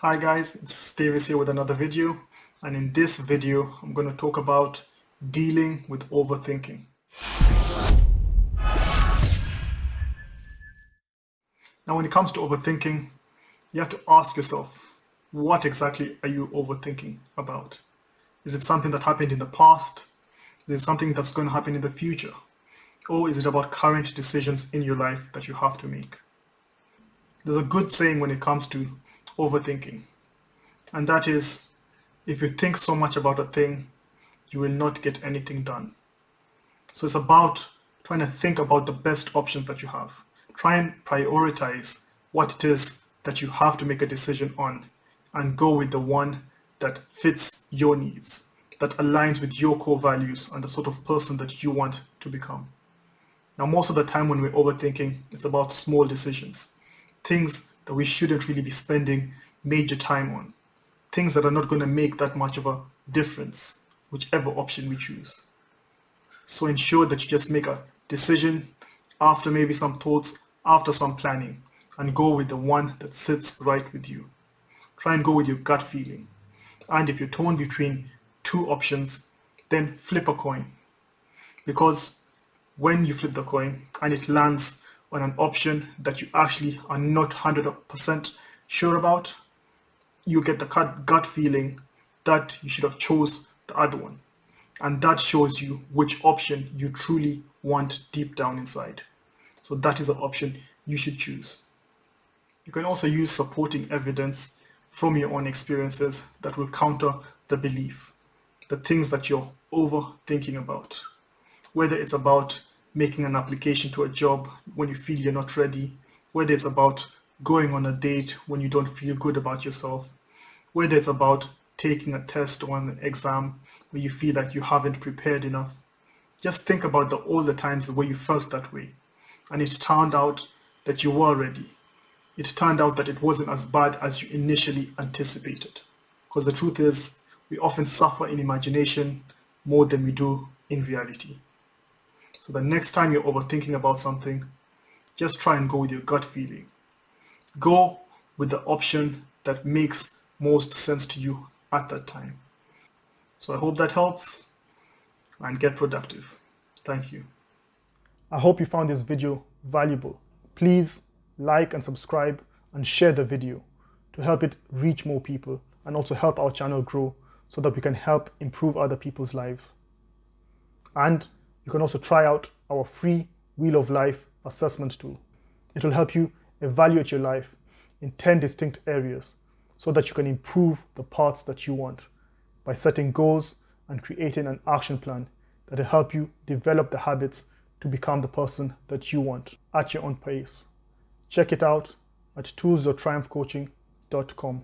Hi guys, it's Davis here with another video, and in this video I'm going to talk about dealing with overthinking. Now when it comes to overthinking, you have to ask yourself, what exactly are you overthinking about? Is it something that happened in the past? Is it something that's going to happen in the future? Or is it about current decisions in your life that you have to make? There's a good saying when it comes to overthinking, and that is, if you think so much about a thing, you will not get anything done. So it's about trying to think about the best options that you have. Try and prioritize what it is that you have to make a decision on and go with the one that fits your needs, that aligns with your core values and the sort of person that you want to become. Now, most of the time when we're overthinking, it's about small decisions, things that we shouldn't really be spending major time on, things that are not going to make that much of a difference, whichever option we choose. So ensure that you just make a decision after maybe some thoughts, after some planning, and go with the one that sits right with you. Try and go with your gut feeling. And if you're torn between two options, then flip a coin. Because when you flip the coin and it lands on an option that you actually are not 100% sure about, you get the gut feeling that you should have chose the other one. And that shows you which option you truly want deep down inside. So that is the option you should choose. You can also use supporting evidence from your own experiences that will counter the belief, the things that you're overthinking about. Whether it's about making an application to a job when you feel you're not ready, whether it's about going on a date when you don't feel good about yourself, whether it's about taking a test or an exam where you feel like you haven't prepared enough. Just think about all the times where you felt that way and it turned out that you were ready. It turned out that it wasn't as bad as you initially anticipated. Because the truth is, we often suffer in imagination more than we do in reality. So the next time you're overthinking about something, just try and go with your gut feeling. Go with the option that makes most sense to you at that time. So I hope that helps, and get productive. Thank you. I hope you found this video valuable. Please like and subscribe and share the video to help it reach more people and also help our channel grow so that we can help improve other people's lives. And you can also try out our free Wheel of Life assessment tool. It will help you evaluate your life in 10 distinct areas so that you can improve the parts that you want by setting goals and creating an action plan that will help you develop the habits to become the person that you want at your own pace. Check it out at tools.triumphcoaching.com.